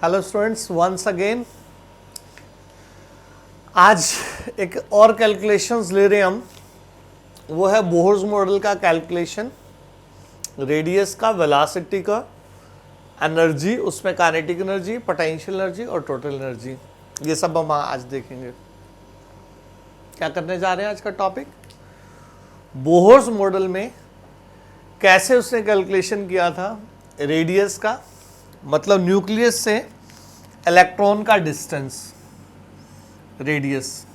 Hello students, once again आज एक और कैलकुलेशंस ले रहे हैं हम। वो है बोहर्स मॉडल का कैलकुलेशन, रेडियस का, वेलोसिटी का, एनर्जी, उसमें काइनेटिक एनर्जी, पोटेंशियल एनर्जी और टोटल एनर्जी। ये सब हम आज देखेंगे। क्या करने जा रहे हैं आज का टॉपिक, बोहर्स मॉडल में कैसे उसने कैलकुलेशन किया था रेडियस का, मतलब न्यूक्लियस से इलेक्ट्रॉन का डिस्टेंस, रेडियस।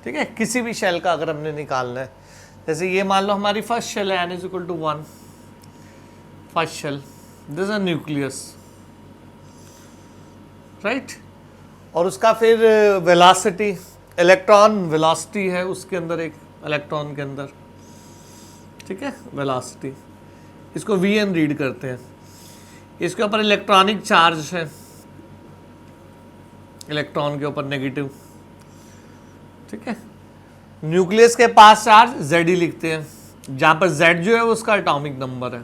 ठीक है, किसी भी शेल का अगर हमने निकालना है, जैसे ये मान लो हमारी फर्स्ट शेल है, n is equal to 1, first shell, this is a nucleus, right. और उसका फिर वेलोसिटी, इलेक्ट्रॉन वेलोसिटी है उसके अंदर, एक इलेक्ट्रॉन के अंदर, ठीक है, वेलोसिटी, इसको Vn रीड करते हैं। इसके ऊपर इलेक्ट्रॉनिक चार्ज है, इलेक्ट्रॉन के ऊपर नेगेटिव, ठीक है। न्यूक्लियस के पास चार्ज Ze लिखते हैं, जहां पर Z जो है वो उसका एटॉमिक नंबर है,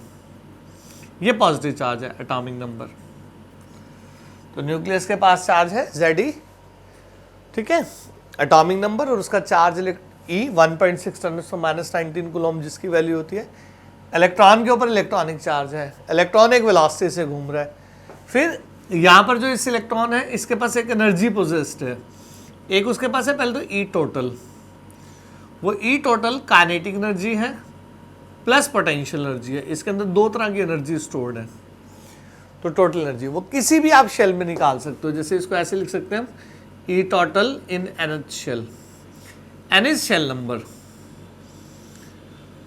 ये पॉजिटिव चार्ज है, एटॉमिक नंबर। तो न्यूक्लियस के पास चार्ज है Ze, ठीक है, एटॉमिक नंबर, और उसका चार्ज E 1.6 × 10⁻19 कूलम, जिसकी वैल्यू होती है। इलेक्ट्रॉन के ऊपर इलेक्ट्रॉनिक चार्ज है, इलेक्ट्रॉन एक वेलोसिटी से घूम रहा है। फिर यहाँ पर जो इस इलेक्ट्रॉन है, इसके पास एक एनर्जी पोजेस्ड है, एक उसके पास है पहले तो ई टोटल। वो ई टोटल काइनेटिक एनर्जी है प्लस पोटेंशियल एनर्जी है, इसके अंदर दो तरह की एनर्जी स्टोर्ड है। तो टोटल एनर्जी वो किसी भी आप शेल में निकाल सकते हो, जैसे इसको ऐसे लिख सकते हैं, E total in nth shell, n is shell number.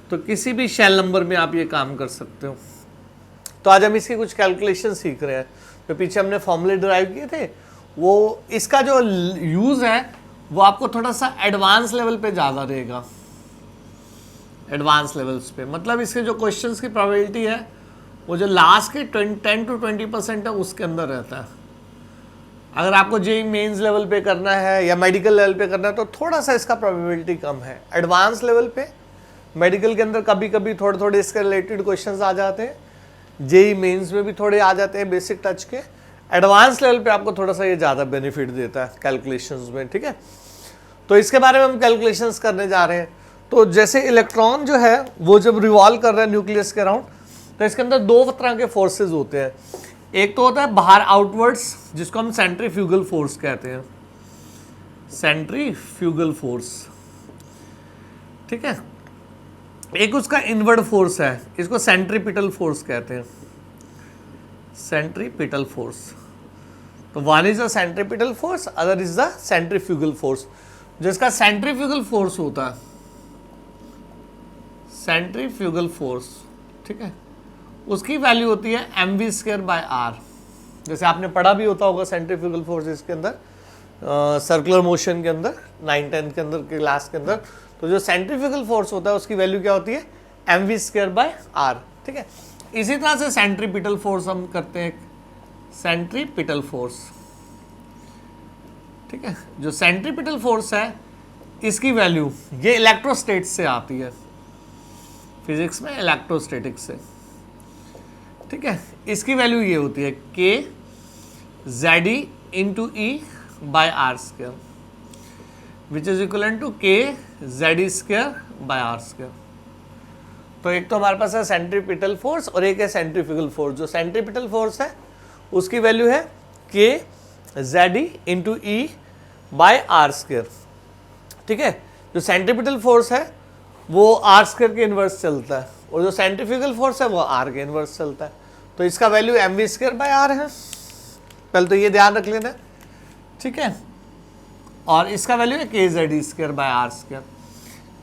तो किसी भी शेल नंबर में आप ये काम कर सकते हो। तो आज हम इसकी कुछ कैलकुलेशन सीख रहे हैं। जो पीछे हमने फॉर्मूले डिराइव किए थे, वो इसका जो यूज है वो आपको थोड़ा सा एडवांस लेवल पे ज़्यादा रहेगा, एडवांस लेवल्स पे। मतलब इसके जो क्वेश्चंस की प्रोबेबिलिटी है वो जो लास्ट के 10 to 20% है उसके अंदर रहता है। अगर आपको जेईई मेंस लेवल पे करना है या मेडिकल लेवल पे करना है तो थोड़ा सा इसका प्रोबेबिलिटी कम है। एडवांस लेवल पे मेडिकल के अंदर कभी कभी थोड़े थोड़े इसके रिलेटेड क्वेश्चंस आ जाते हैं, जेईई मेंस में भी थोड़े आ जाते हैं बेसिक टच के। एडवांस लेवल पे आपको थोड़ा सा ये ज़्यादा बेनिफिट देता है कैलकुलेशंस में, ठीक है। तो इसके बारे में हम कैलकुलेशंस करने जा रहे हैं। तो जैसे इलेक्ट्रॉन जो है वो जब रिवॉल्व कर रहा है न्यूक्लियस के अराउंड, तो इसके अंदर दो तरह के फोर्सेज होते हैं। एक तो होता है बाहर आउटवर्ड्स, जिसको हम सेंट्रीफ्यूगल फोर्स कहते हैं, सेंट्रीफ्यूगल फोर्स, ठीक है। एक उसका इनवर्ड फोर्स है, इसको सेंट्रीपिटल फोर्स कहते हैं, सेंट्रीपिटल फोर्स। तो one is the centripetal force, other is the centrifugal force. जिसका सेंट्रीफ्यूगल फोर्स होता है, सेंट्रीफ्यूगल फोर्स, ठीक है, उसकी वैल्यू होती है mv²/r। जैसे आपने पढ़ा भी होता होगा सेंट्रीफ्यूगल फोर्स इसके अंदर, सर्कुलर मोशन के अंदर 9-10 के अंदर के क्लास के अंदर। तो जो सेंट्रीफ्यूगल फोर्स होता है उसकी वैल्यू क्या होती है, mv²/r, ठीक है। इसी तरह से सेंट्रीपिटल फोर्स हम करते हैं, सेंट्रीपिटल फोर्स, ठीक है। जो सेंट्रीपिटल फोर्स है इसकी वैल्यू ये इलेक्ट्रोस्टैटिक्स से आती है, फिजिक्स में इलेक्ट्रोस्टैटिक्स से, ठीक है। इसकी वैल्यू ये होती है k Ze into E/r², which is equal to k Ze²/r²। तो एक तो हमारे पास है सेंट्रीपिटल फोर्स और एक है सेंट्रीफ्यूगल फोर्स। जो सेंट्रीपिटल फोर्स है उसकी वैल्यू है k Ze into E/r², ठीक है। जो सेंट्रीपिटल फोर्स है वो r² के इनवर्स चलता है, और जो सेंट्रीफ्यूगल फोर्स है वो r के इनवर्स चलता है। तो इसका वैल्यू mv²/r है, पहले तो ये ध्यान रख लेना, ठीक है। और इसका वैल्यू है k Ze²/r²,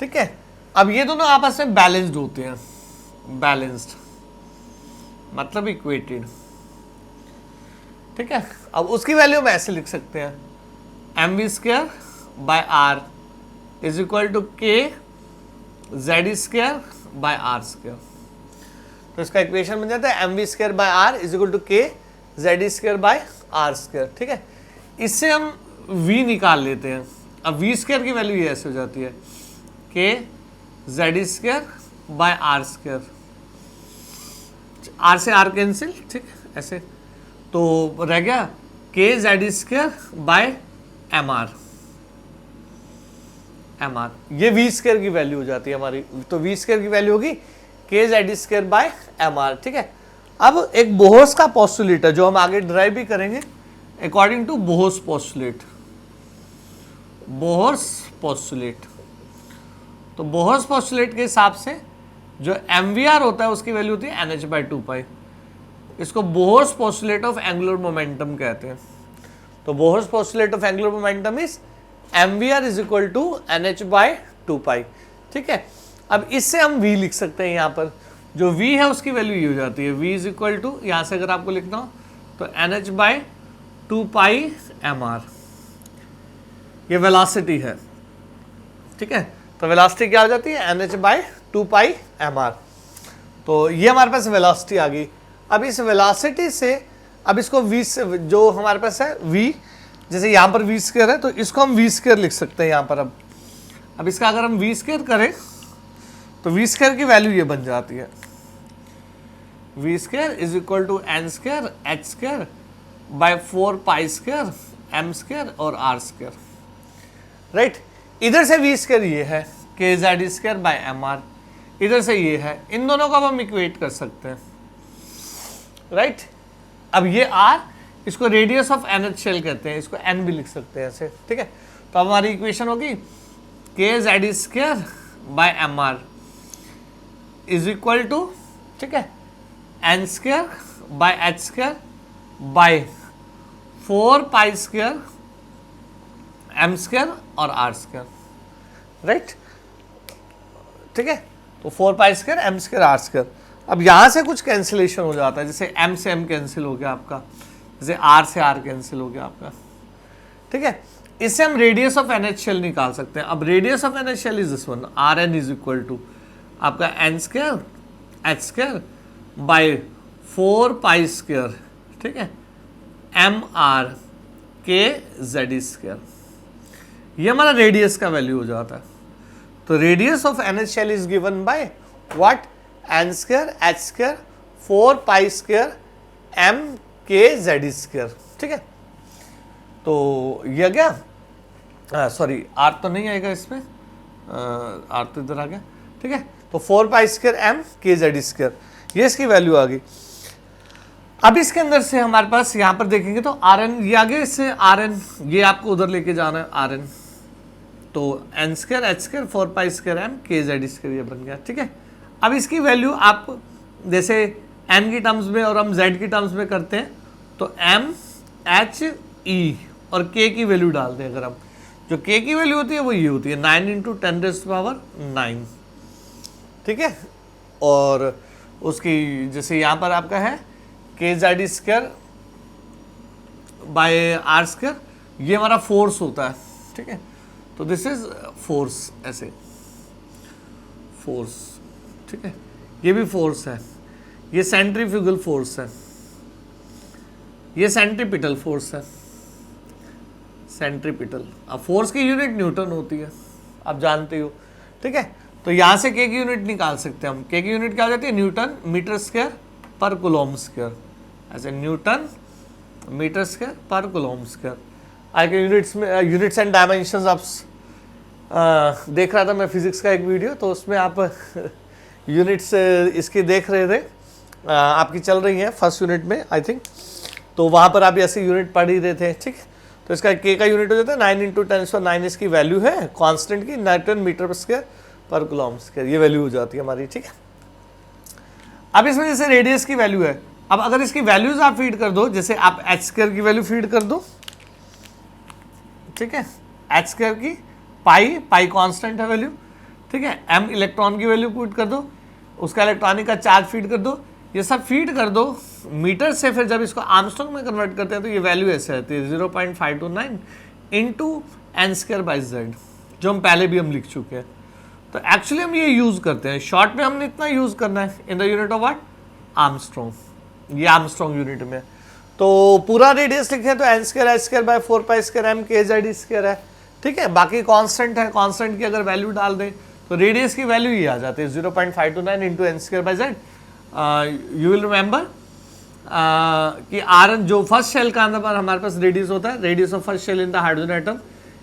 ठीक है। अब ये दोनों आपस में बैलेंस्ड होते हैं, बैलेंस्ड मतलब इक्वेटेड, ठीक है। अब उसकी वैल्यू हम ऐसे लिख सकते हैं, mv²/r is equal to k Ze²/r²। तो इसका इक्वेशन बन जाता है mv²/r is equal to k Ze²/r², ठीक है। इससे हम v निकाल लेते हैं। अब v² की वैल्यू ये ऐसे हो जाती है k Ze²/r², r से r कैंसिल, ठीक है, ऐसे। तो रह गया K Z square by M R, ये वी स्क्वायर की वैल्यू हो जाती है हमारी। तो वी स्क्वायर की वैल्यू होगी K Z square by M R. ठीक है, अब एक बोहर्स का पोस्टुलेट है जो हम आगे ड्राइव भी करेंगे according to Bohr's postulate. Bohr's postulate, तो बोहर्स पोस्टुलेट के हिसाब से जो MVR होता है उसकी वैल्यू होती है NH/2π। इसको Bohr's postulate of angular momentum कहते हैं। तो Bohr's postulate of angular momentum is MVR is equal to NH/2π। ठीक है, अब इससे हम V लिख सकते हैं। यहाँ पर जो V है उसकी वैल्यू ये हो जाती है V इज इक्वल टू, यहाँ से अगर आपको लिखना हो तो NH/2π mr, ये वेलोसिटी है। ठीक है, तो वेलोसिटी क्या हो जाती है NH/2π mr। तो ये हमारे पास वेलोसिटी आ गई। अब इस वेलोसिटी से अब इसको V से जो हमारे पास है V, जैसे यहाँ पर V स्क्वायर है तो इसको हम V स्क्वायर लिख सकते हैं यहाँ पर। अब इसका अगर हम V स्क्वायर करें तो V स्क्वायर की वैल्यू ये बन जाती है V square is equal to n square h square by 4π square m square और r स्क्वायर। राइट, इधर से V स्क्वायर ये है K Z square by M R, इधर से ये है, इन दोनों को हम इक्वेट कर सकते हैं। राइट, अब ये r, इसको रेडियस ऑफ NH शेल कहते हैं, इसको n भी लिख सकते हैं ऐसे। ठीक है, तो अब हमारी इक्वेशन होगी K Z square by M R is equal to, ठीक है, n square by h square by 4π square m square और r स्क्वायर। राइट, ठीक है, तो 4π square m square r square. अब यहां से कुछ कैंसिलेशन हो जाता है, जैसे m से m कैंसिल हो गया आपका, जैसे r से r कैंसिल हो गया आपका। ठीक है, इससे हम रेडियस ऑफ NH शेल निकाल सकते हैं। अब radius of NH shell is this one, Rn is equal to आपका n square h square by 4π square, ठीक है, mr के जेड स्क्वायर। ये हमारा रेडियस का वैल्यू हो जाता है। तो radius of NH shell is given by what, n square h square 4π square m K Z square. ठीक है, तो ये गया, सॉरी r तो नहीं आएगा इसमें, r तो इधर आ गया। ठीक है, तो 4π square m K Z square, ये इसकी वैल्यू आ गई। अब इसके अंदर से हमारे पास यहाँ पर देखेंगे तो Rn ये आगे, इससे Rn ये आपको उधर लेके जाना है Rn, तो n square h square 4π square m K Z square ये बन गया। ठीक है, अब इसकी वैल्यू आप जैसे n की टर्म्स में और हम z की टर्म्स में करते हैं तो m h e और k की वैल्यू डालते हैं। अगर हम जो k की वैल्यू होती है वो ये होती है 9 × 10⁹ ठीक है, और उसकी जैसे यहाँ पर आपका है K Z square by R square, ये हमारा फोर्स होता है। ठीक है, तो दिस इज फोर्स, ऐसे फोर्स। ठीक है, ये भी फोर्स है, ये सेंट्रीफ्यूगल फोर्स है, ये सेंट्रीपिटल फोर्स है, सेंट्रीपिटल। अब फोर्स की यूनिट न्यूटन होती है, आप जानते हो। ठीक है, तो यहां से के की यूनिट निकाल सकते हैं हम। के की यूनिट क्या हो जाती है, न्यूटन मीटर स्क्वायर पर कूलॉम स्क्वायर, ऐसे न्यूटन मीटर स्क्वायर पर कूलॉम स्क्वायर। आगे यूनिट्स में यूनिट्स एंड डायमेंशंस आप देख रहा था मैं फिजिक्स का एक वीडियो, तो उसमें आप यूनिट्स इसकी देख रहे थे, आपकी चल रही है फर्स्ट यूनिट में आई थिंक, तो वहाँ पर आप ऐसे यूनिट पढ़ ही रहे थे। ठीक है, तो इसका के का यूनिट हो जाता है 9 × 10⁹ इसकी वैल्यू है कांस्टेंट की, न्यूटन मीटर स्क्वायर पर कूलॉम स्क्वायर, ये वैल्यू हो जाती है हमारी। ठीक है, अब इसमें जैसे रेडियस की वैल्यू है, अब अगर इसकी वैल्यूज आप फीड कर दो, जैसे आप h स्क्वायर की वैल्यू फीड कर दो, ठीक है, h स्क्वायर की पाई कांस्टेंट है वैल्यू, ठीक है, m इलेक्ट्रॉन की वैल्यू पुट कर दो, उसका इलेक्ट्रॉनिक का चार्ज फीड कर दो, ये सब फीड कर दो मीटर से, फिर जब इसको आर्मस्ट्रांग में कन्वर्ट करते हैं तो ये वैल्यू ऐसे आती है 0.529 into n square by Z, जो हम पहले भी हम लिख चुके हैं। तो एक्चुअली हम ये यूज करते हैं, शॉर्ट में हमने इतना यूज करना है in the unit of what, angstrom, ये आर्मस्ट्रांग यूनिट में। तो पूरा रेडियस लिखे तो n square h square by 4π square m K Z square है। ठीक है, बाकी कांस्टेंट है, कांस्टेंट की अगर वैल्यू डाल दें तो रेडियस की वैल्यू ये आ जाती है 0.529 into n square by Z. You will remember कि आर जो फर्स्ट शेल का अंदर हमारे पास रेडियस होता है, radius of first shell in the hydrogen atom,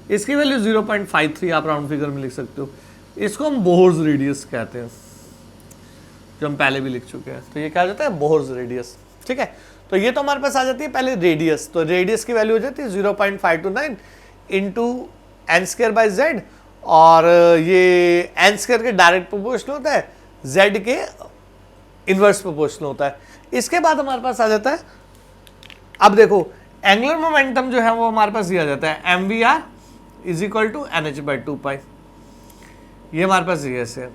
इसकी वैल्यू 0.53 आप राउंड फिगर में लिख सकते हो। इसको हम बोहर्स रेडियस कहते हैं, जो हम पहले भी लिख चुके हैं। तो ये क्या हो जाता है, बोहर्स रेडियस। ठीक है, तो ये तो हमारे पास आ जाती है पहले रेडियस। तो रेडियस की वैल्यू हो जाती है 0.529 into N square by Z, और ये एन स्क्वायर के डायरेक्ट प्रोपोर्शनल होता है, जेड के इनवर्स प्रोपोर्शनल होता है। इसके बाद हमारे पास आ जाता है, अब देखो एंगुलर मोमेंटम जो है वो हमारे पास दिया जाता है M V R is equal to N H by 2 pi, ये हमारे पास ये है।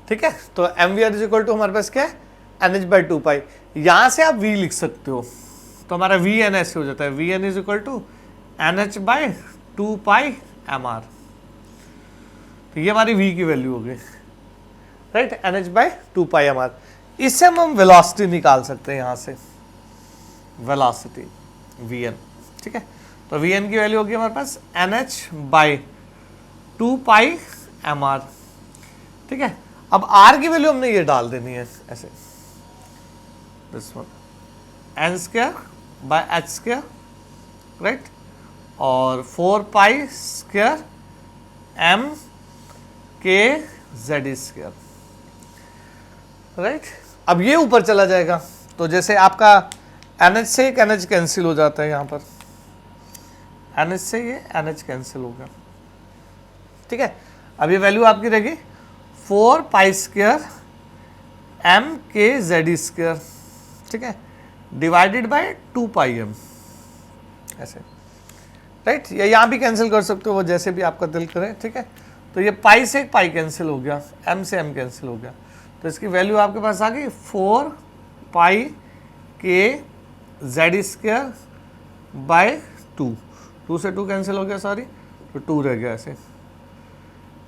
ठीक है, तो M V R is equal to हमारे पास क्या है, एन एच बाई 2 पाई। यहां से आप v लिख सकते हो, तो हमारा वी एन ऐसे हो जाता है, V N is equal to N H by 2 pi M R. तो ये हमारी v की वैल्यू हो गई, right, N H by 2 pi M R. इससे हम वेलोसिटी निकाल सकते हैं, यहां से वेलोसिटी वी एन। ठीक है, तो वी एन की वैल्यू होगी हमारे पास N H by 2 pi M R. ठीक है, अब r की वैल्यू हमने ये डाल देनी है ऐसे, this one N square by H square, right, और 4 pi square M K Z square, right. अब ये ऊपर चला जाएगा, तो जैसे आपका NH से एक NH कैंसिल हो जाता है, यहाँ पर NH से ये NH कैंसिल हो गया। ठीक है, अब ये वैल्यू आपकी रहेगी 4 pi square M K Z square, ठीक है, डिवाइडेड बाय 2 पाई एम, ऐसे, राइट। या यहाँ भी कैंसिल कर सकते हो, वो जैसे भी आपका दिल करे। ठीक है, तो ये पाई से एक पाई कैंसिल हो गया, एम से एम कैंसिल हो गया, तो इसकी वैल्यू आपके पास आ गई 4 पाई के जेड स्क्वायर बाय 2, 2 से 2 कैंसिल हो गया, सॉरी, तो 2 रह गया ऐसे।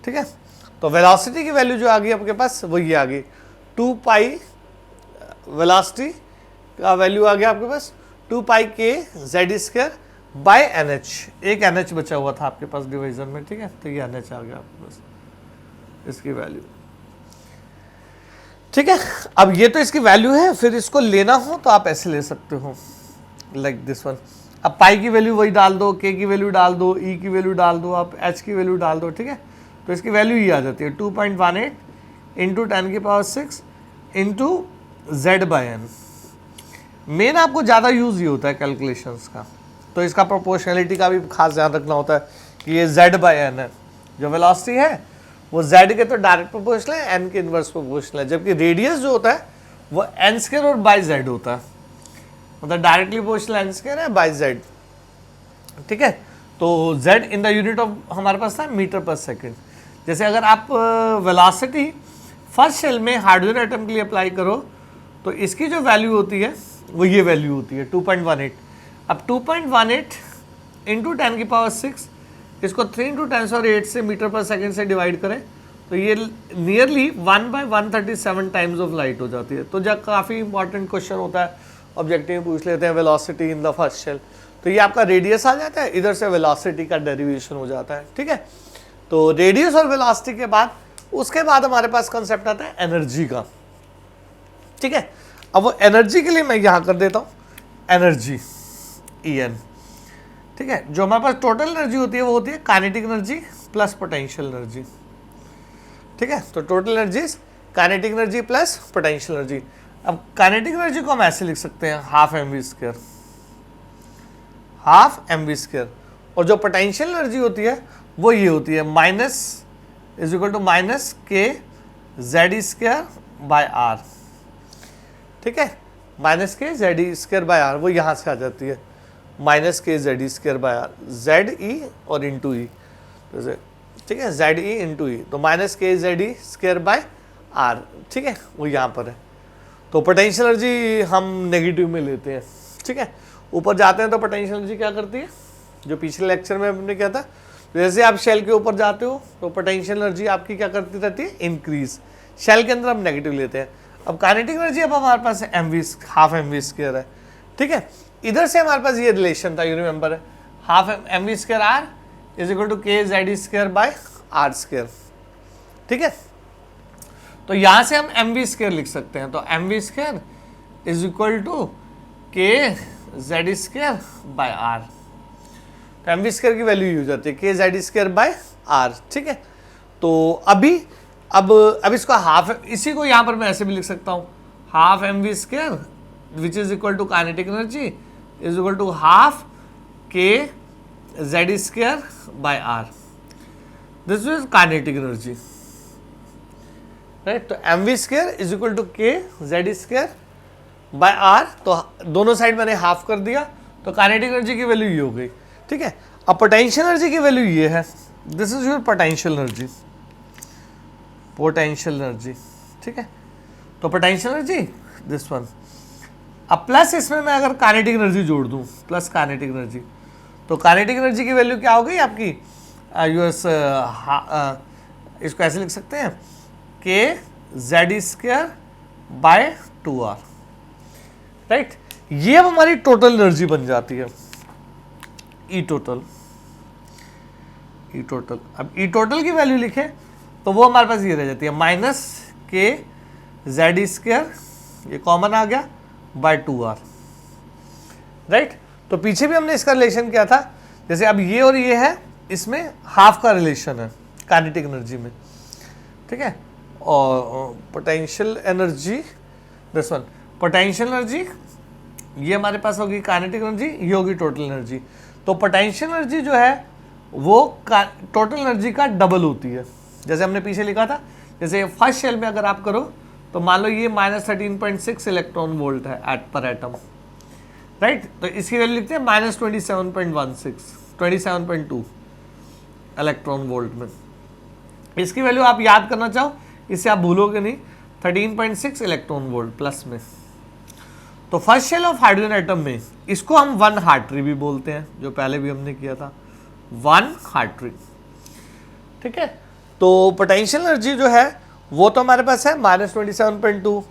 ठीक है, तो वेलोसिटी की वैल्यू जो आ गई आपके पास वो ये आ गई 2 पाई, वेलोसिटी का वैल्यू आ गया आपके पास 2 pi K Z square by N H. एक एन एच बचा हुआ था आपके पास डिवीजन में। ठीक है, तो ये एन एच आ गया आपके पास, इसकी वैल्यू। ठीक है, अब ये तो इसकी वैल्यू है, फिर इसको लेना हो तो आप ऐसे ले सकते हो, लाइक दिस वन। अब पाई की वैल्यू वही डाल दो, के की वैल्यू डाल दो, ई की वैल्यू डाल दो, आप एच की वैल्यू डाल दो। ठीक है, तो इसकी वैल्यू ये आ जाती है 2.18 इंटू 10 की power 6 into Z by N. Main आपको ज़्यादा यूज़ ये होता है कैलकुलेशंस का, तो इसका प्रोपोर्शनलिटी का भी खास ध्यान रखना होता है कि ये जेड बाई एन है, जो वेलोसिटी है वो z के तो डायरेक्ट प्रोपोर्शनल है, n के इनवर्स प्रोपोर्शनल है, जबकि रेडियस जो होता है वो n स्क्वायर और बाई z होता है, मतलब डायरेक्टली प्रोपोर्शनल n स्क्वायर है बाई z। ठीक है, तो z in the unit of हमारे पास था मीटर पर सेकेंड। जैसे अगर आप वेलोसिटी फर्स्ट शेल में हाइड्रोजन एटम के लिए अप्लाई करो, तो इसकी जो वैल्यू होती है वो ये वैल्यू होती है 2.18। अब 2.18 इंटू 10 की पावर 6, इसको 3 इंटू 10⁸ से मीटर पर सेकेंड से डिवाइड करें, तो ये नियरली 1/137 टाइम्स ऑफ लाइट हो जाती है। तो जब काफ़ी इंपॉर्टेंट क्वेश्चन होता है, ऑब्जेक्टिव में पूछ लेते हैं velocity in the first shell, तो ये आपका रेडियस आ जाता है, इधर से वेलोसिटी का डेरिवेशन हो जाता है। ठीक है, तो रेडियस और वेलोसिटी के बाद उसके बाद हमारे पास कंसेप्ट आता है एनर्जी का। ठीक है, अब वो एनर्जी के लिए मैं यहाँ कर देता हूँ एनर्जी En। ठीक है, जो हमारे पास टोटल एनर्जी होती है वो होती है kinetic energy plus potential energy. ठीक है, तो total energy kinetic energy plus potential energy. अब काइनेटिक एनर्जी को हम ऐसे लिख सकते हैं half M V square, half M V square, और जो पोटेंशियल एनर्जी होती है वो ये होती है minus is equal to minus K Z square by R. ठीक है, minus K Z square by are, वो यहाँ से आ जाती है minus K Z square by R, Z E और इंटू ई, ठीक है, जेड ई इंटू ई, तो minus K Z E square by R. ठीक है, वो यहाँ पर है। तो पोटेंशियल एनर्जी हम नेगेटिव में लेते हैं। ठीक है, ऊपर जाते हैं तो पोटेंशियल एनर्जी क्या करती है, जो पिछले लेक्चर में हमने किया था, जैसे आप शेल के ऊपर जाते हो तो पोटेंशियल एनर्जी आपकी क्या करती रहती है, इंक्रीज। शेल के अंदर हम नेगेटिव लेते हैं। अब काइनेटिक एनर्जी अब हमारे पास M V, half M V square है। ठीक है, इधर से हमारे पास ये रिलेशन था, यू रिमेंबर है, half M V square R is equal to K Z square by R square. ठीक है, तो यहां से हम एम वी स्क्वायर लिख सकते हैं, तो M V square is equal to K Z square by R. तो एम वी स्क्वायर की वैल्यू यूज होती है K Z square by R, ठीक है। तो अभी अब इसको हाफ, इसी को यहां पर मैं ऐसे भी लिख सकता हूं, half M V square which is equal to kinetic energy is equal to half K Z square by R, this is kinetic energy, right. तो M V square is equal to K Z square by R, तो दोनों side मैंने half कर दिया, तो kinetic energy की value ये हो गई, ठीक है। अब पोटेंशियल एनर्जी की वैल्यू ये है, this is your potential energy, potential energy, ठीक है। तो पोटेंशियल एनर्जी दिस वन, अब प्लस इसमें मैं अगर काइनेटिक एनर्जी जोड़ दूं, प्लस काइनेटिक एनर्जी, तो काइनेटिक एनर्जी की वैल्यू क्या हो गई आपकी, यूएस इसको ऐसे लिख सकते हैं के Z square bye 2r, right. ये अब हमारी टोटल एनर्जी बन जाती है, ई टोटल, ई टोटल। अब ई टोटल की वैल्यू लिखे तो वो हमारे पास ये रह जाती है माइनस के जेड स्क्वायर, ये कॉमन आ गया, बाय 2r, राइट। तो पीछे भी हमने इसका रिलेशन किया था, जैसे अब ये और ये है, इसमें हाफ का रिलेशन है काइनेटिक एनर्जी में, ठीक है। और potential energy this one, potential energy ये हमारे पास होगी काइनेटिक एनर्जी, ये होगी टोटल एनर्जी। तो पोटेंशियल एनर्जी जो है वो टोटल एनर्जी का डबल होती है, जैसे हमने पीछे लिखा था, जैसे फर्स्ट शेल में अगर आप करो तो मान लो ये -13.6 इलेक्ट्रॉन वोल्ट है पर एटम, राइट। तो इसकी वैल्यू लिखते हैं -27.16, 27.2 इलेक्ट्रॉन वोल्ट में। इसकी वैल्यू आप याद करना चाहो, इससे आप भूलोगे नहीं, 13.6 इलेक्ट्रॉन वोल्ट प्लस में। तो first shell of hydrogen atom में इसको हम 1 हार्ट्री भी बोलते हैं, जो पहले भी हमने किया था, 1 हार्ट्री, ठीक है। तो पोटेंशियल एनर्जी जो है वो तो हमारे पास है -27.2,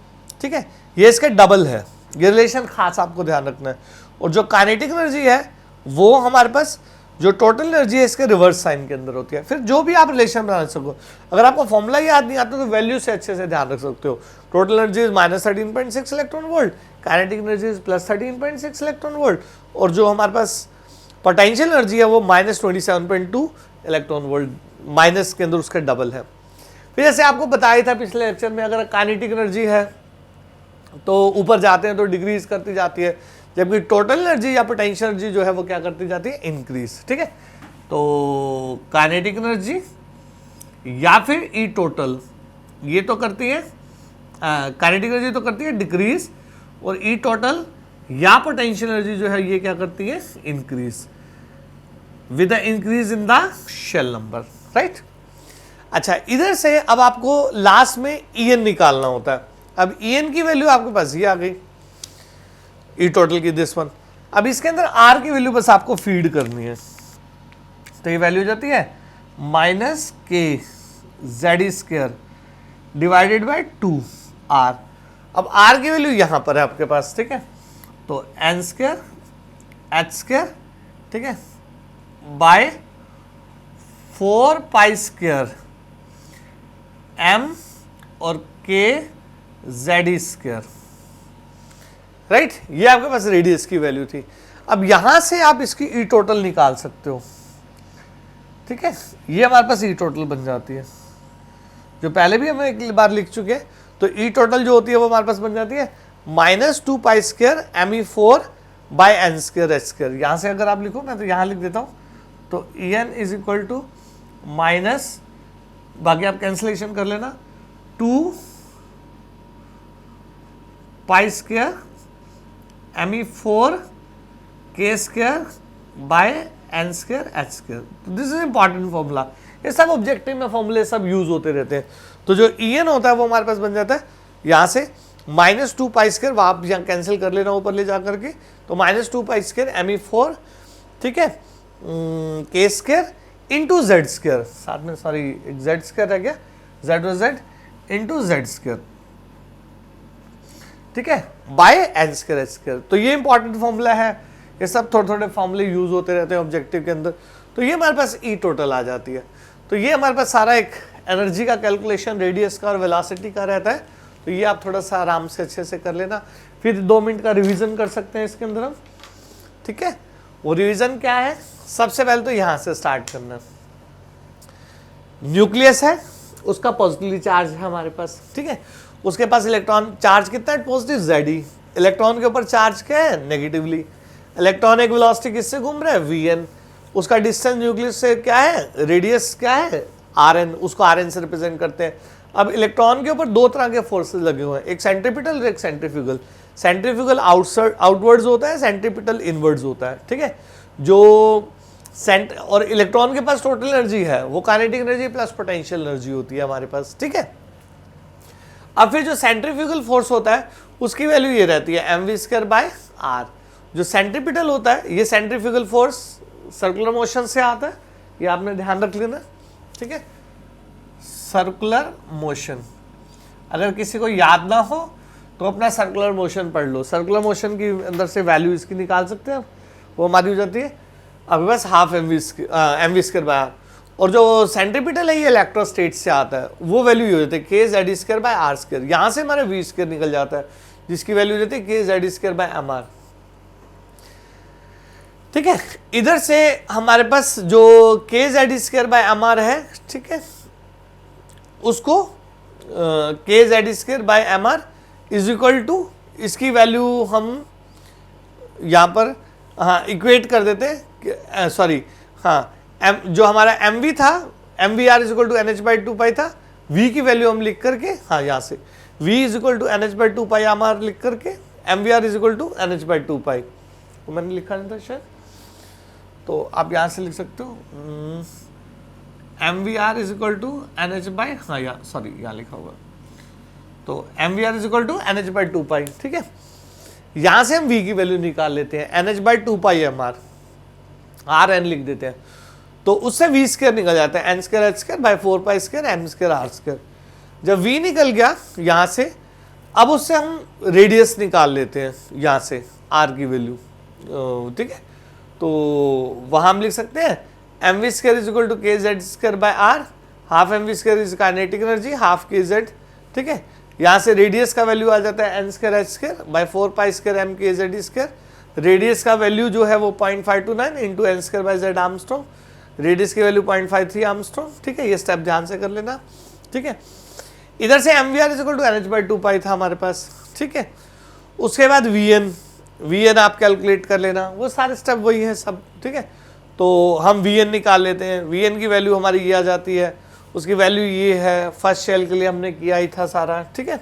ठीक है, ये इसके डबल है, ये रिलेशन खास आपको ध्यान रखना है। और जो काइनेटिक एनर्जी है वो हमारे पास, जो टोटल एनर्जी है इसके रिवर्स साइन के अंदर होती है। फिर जो भी आप रिलेशन बना सको, अगर आपको फॉर्मूला याद नहीं आता तो वैल्यू से अच्छे से ध्यान रख सकते हो। Total energy is -13.6 electron volt, kinetic energy is +13.6 electron volt, और जो हमारे पास पोटेंशियल एनर्जी है वो -27.2 इलेक्ट्रॉन वोल्ट, माइनस के अंदर उसका डबल है। फिर जैसे आपको बताया था पिछले लेक्चर में, अगर काइनेटिक एनर्जी है तो ऊपर जाते हैं तो डिक्रीज करती जाती है, जबकि टोटल एनर्जी या पोटेंशियल एनर्जी जो है वो क्या करती जाती है, इंक्रीज, ठीक है। तो काइनेटिक एनर्जी या फिर ई टोटल ये तो करती है, काइनेटिक एनर्जी तो करती है डिक्रीज, और ई टोटल या पोटेंशियल एनर्जी जो है ये क्या करती है, increase, with the increase in the shell number, right. अच्छा, इधर से अब आपको लास्ट में EN निकालना होता है। अब EN की वैल्यू आपके पास ये आ गई, ई टोटल की दिस वन। अब इसके अंदर R की वैल्यू बस आपको फीड करनी है, तो ये वैल्यू हो जाती है -k Z square divided by 2r। अब R की वैल्यू यहां पर है आपके पास, ठीक है। तो n स्क्वायर h स्क्वायर, ठीक है, बाय 4 पाई स्क्वायर m और k जेड स्क्वायर, राइट। ये आपके पास रेडियस की वैल्यू थी। अब यहां से आप इसकी ई टोटल निकाल सकते हो, ठीक है। ये हमारे पास ई टोटल बन जाती है, जो पहले भी हम एक बार लिख चुके हैं। तो ई टोटल जो होती है वो हमारे पास बन जाती है -2 pi square me4 by n square h square. यहां से अगर आप लिखो, मैं तो यहां लिख देता हूं, तो En is equal to minus, बाकी आप कैंसिलेशन कर लेना, 2 pi square me4 k square by n square h square. This is important formula, ये सब ऑब्जेक्टिव में फॉर्मूले सब यूज होते रहते हैं। तो जो En होता है वो हमारे पास बन जाता है यहां से -2 पाई स्क्वायर, आप यहाँ कैंसिल कर लेना ऊपर ले जा करके, तो -2 पाई स्क्वायर me4, ठीक है, k square into Z square, साथ में सॉरी एक जेड स्क्वायर है क्या, जेड और जेड इंटू जेड स्क्वायर, ठीक है, by N square H square. तो ये इंपॉर्टेंट फॉर्मूला है, ये सब थोड़े थोड़े फॉर्मूले यूज होते रहते हैं ऑब्जेक्टिव के अंदर। तो ये हमारे पास ई टोटल आ जाती है। तो ये हमारे पास सारा एक एनर्जी का कैलकुलेशन रेडियस का और वेलोसिटी का रहता है। तो ये आप थोड़ा सा आराम से अच्छे से कर लेना। फिर 2 मिनट का रिवीजन कर सकते हैं इसके अंदर हम, ठीक है। वो रिवीजन क्या है, सबसे पहले तो यहां से स्टार्ट करना। न्यूक्लियस है, उसका पॉजिटिवली चार्ज है हमारे पास, ठीक है। उसके पास इलेक्ट्रॉन चार्ज कितना है, पॉजिटिव Zi। इलेक्ट्रॉन के ऊपर चार्ज क्या है, नेगेटिवली। इलेक्ट्रॉन एक वेलोसिटी किससे घूम रहा है, Vn। उसका डिस्टेंस न्यूक्लियस से क्या है, रेडियस क्या है, Rn, उसको Rn से रिप्रेजेंट करते हैं। अब इलेक्ट्रॉन के ऊपर 2 तरह के फोर्सेस लगे हुए हैं, एक सेंट्रीपिटल और एक सेंट्रीफ्यूगल। सेंट्रीफ्यूगल आउटवर्ड्स होता है, सेंट्रीपिटल इनवर्ड्स होता है, ठीक है। जो और इलेक्ट्रॉन के पास टोटल एनर्जी है वो kinetic energy plus potential energy होती है हमारे पास, ठीक है। अब फिर जो सेंट्रीफ्यूगल फोर्स होता है उसकी वैल्यू ये रहती है mv²/r। जो सेंट्रीपिटल होता है, ये सेंट्रीफ्यूगल फोर्स सर्कुलर मोशन से आता है, ये आपने ध्यान रख लेना, ठीक है। सर्कुलर मोशन, अगर किसी को याद ना हो तो अपना सर्कुलर मोशन पढ़ लो। सर्कुलर मोशन की अंदर से वैल्यू इसकी निकाल सकते हैं, वो हमारी हो जाती है अभी बस हाफ mv²/r। और जो सेंट्रीपिटल है ये इलेक्ट्रोस्टेट से आता है, वो वैल्यू हो जाती है kZ²/r²। यहाँ से हमारा v² निकल जाता है, जिसकी वैल्यू हो जाती है kZ²/mr, ठीक है। इधर से हमारे पास जो kZ²/mr है, ठीक है, उसको kZ²/mr इज इक्वल टू, इसकी वैल्यू हम यहाँ पर हाँ इक्वेट कर देते हैं, सॉरी हाँ, जो हमारा mv था, mvr is equal to nh/2π था, v की वैल्यू हम लिख करके, हाँ यहाँ से v is equal to nh/2π mr लिख करके mvr is equal to nh/2π, तो मैंने लिखा नहीं था शायद, तो आप यहाँ से लिख सकते हो mvr is equal to nh/, हाँ यहाँ सॉरी यहाँ लिखा होगा, तो mvr is equal to nh/2π, ठीक है। यहां से हम v की वैल्यू निकाल लेते हैं nh/2π mr, rn लिख देते हैं, तो उससे v² निकल जाता है n²h²/4π² m²r²। जब v निकल गया यहां से, अब उससे हम रेडियस निकाल लेते हैं यहां से r की वैल्यू, ठीक है। तो वहां हम लिख सकते हैं mv² is equal to kZ²/r, half mv² is kinetic energy, half kz, ठीक है। यहाँ से रेडियस का वैल्यू आ जाता है n²h²/4π² mkz²। रेडियस का वैल्यू जो है वो 0.529 इंटू n²/z आर्मस्ट्रॉन्ग, रेडियस की वैल्यू 0.53 आर्मस्ट्रॉन्ग, ठीक है। ये स्टेप ध्यान से कर लेना, ठीक है। इधर से mvr is equal to nh/2π था हमारे पास, ठीक है। उसके बाद vn आप कैलकुलेट कर लेना, वो सारे स्टेप वही है सब, ठीक है। तो हम vn निकाल लेते हैं, vn की वैल्यू हमारी ये आ जाती है, उसकी वैल्यू ये है, फर्स्ट शेल के लिए हमने किया ही था सारा, ठीक है।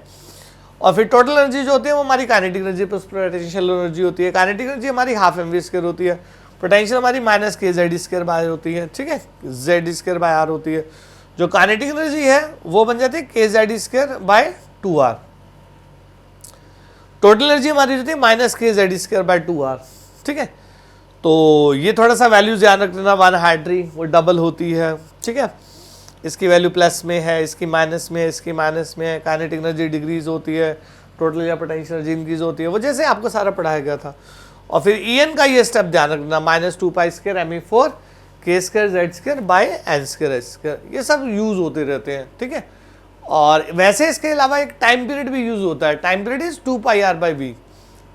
और फिर टोटल एनर्जी जो होती है वो हमारी kinetic energy plus potential energy होती है। काइनेटिक एनर्जी हमारी हाफ mv² होती है, पोटेंशियल हमारी माइनस kZ²/r होती है, ठीक है, Z²/r होती है। जो काइनेटिक एनर्जी है वो बन जाती है kZ²/2r। टोटल एनर्जी हमारी होती है माइनस kZ²/2r, ठीक है। तो ये थोड़ा सा वैल्यूज ध्यान रख लेना, 1 हाइड्री वो डबल होती है, ठीक है। इसकी वैल्यू प्लस में है, इसकी माइनस में है, इसकी माइनस में है। काइनेटिक एनर्जी डिक्रीज होती है, टोटल या पोटेंशियल एनर्जी इंक्रीज होती है, वो जैसे आपको सारा पढ़ाया गया था। और फिर En का ये स्टेप ध्यान रखना, -2π² me4 k²z²/n²h², ये सब यूज होते रहते हैं, ठीक है। और वैसे इसके अलावा एक टाइम पीरियड भी यूज होता है, टाइम पीरियड इज 2πr/v,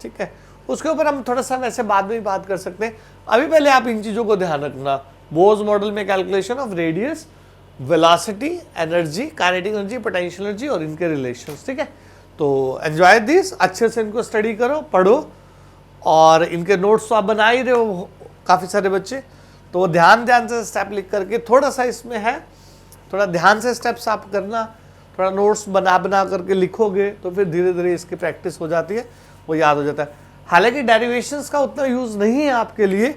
ठीक है। उसके ऊपर हम थोड़ा सा वैसे बाद में बात कर सकते हैं, अभी पहले आप इन चीजों को ध्यान रखना। बोर्स मॉडल में calculation of radius, velocity, energy, kinetic energy, potential energy और इनके रिलेशंस, ठीक है। तो एंजॉय दिस, अच्छे से इनको स्टडी करो, पढ़ो, और इनके नोट्स तो आप बना ही रहे हो काफ़ी सारे बच्चे, तो वो ध्यान से स्टेप लिख करके, थोड़ा सा इसमें है, थोड़ा ध्यान से स्टेप्स आप करना, थोड़ा नोट्स बना करके लिखोगे तो फिर धीरे धीरे इसकी प्रैक्टिस हो जाती है, वो याद हो जाता है। हालांकि डेरिवेशंस का उतना यूज़ नहीं है आपके लिए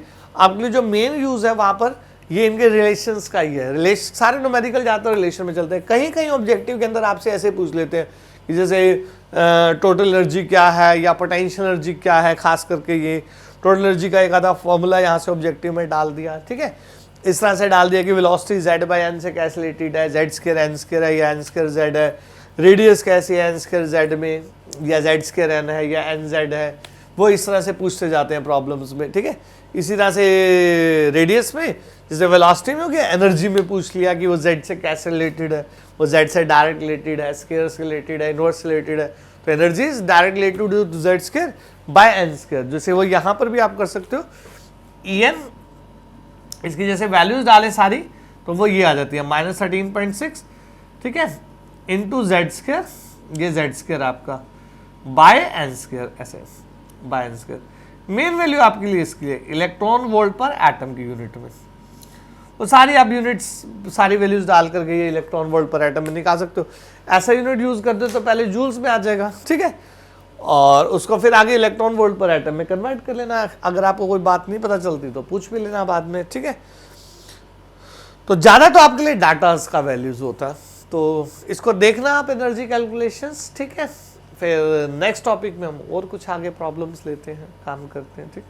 जो मेन यूज़ है वहाँ पर ये इनके रिलेशंस का ही है। रिलेशन सारे न्यूमेरिकल ज़्यादातर रिलेशन में चलते हैं। कहीं कहीं ऑब्जेक्टिव के अंदर आपसे ऐसे पूछ लेते हैं कि जैसे टोटल एनर्जी क्या है या पोटेंशियल एनर्जी क्या है, खास करके ये टोटल एनर्जी का एक आधा फॉर्मूला यहाँ से ऑब्जेक्टिव में डाल दिया, ठीक है। इस तरह से डाल दिया कि वेलोसिटी z/n से कैसे रिलेटेड है, z² n² है या n² z है, रेडियस कैसी है n² z में, या z² n है या nz है, वो इस तरह से पूछते जाते हैं प्रॉब्लम्स में, ठीक है। इसी तरह से रेडियस में जैसे वेलोसिटी में हो गया, एनर्जी में पूछ लिया कि वो z से कैसे रिलेटेड है, वो z से डायरेक्ट रिलेटेड है, स्क्वायर से रिलेटेड है, इनवर्स से रिलेटेड है, तो energy is direct related to Z square by N square. जैसे वो यहां पर भी आप कर सकते हो, En इसकी जैसे वैल्यूज डाले सारी तो वो ये आ जाती है -13.6, ठीक है, इंटू जेड स्क्वायर, ये जेड स्क्वायर आपका बाय एन स्क्वायर, ऐसे by N square. Main value आपके लिए इसके लिए इलेक्ट्रॉन वोल्ट पर एटम की यूनिट में, वो सारी आप यूनिट्स सारी वैल्यूज डाल करके ये इलेक्ट्रॉन वोल्ट पर एटम में निकाल सकते हो। ऐसा यूनिट यूज करते हो तो पहले जूल्स में आ जाएगा, ठीक है, और उसको फिर आगे इलेक्ट्रॉन वोल्ट पर एटम में कन्वर्ट कर लेना। अगर आपको कोई बात नहीं पता चलती तो पूछ भी लेना बाद में, ठीक है। तो ज्यादा तो आपके लिए डाटास का वैल्यूज होता है, तो इसको देखना आप एनर्जी कैलकुलेशंस, ठीक है। फिर नेक्स्ट टॉपिक में हम और कुछ आगे प्रॉब्लम्स लेते हैं, काम करते हैं, ठीक।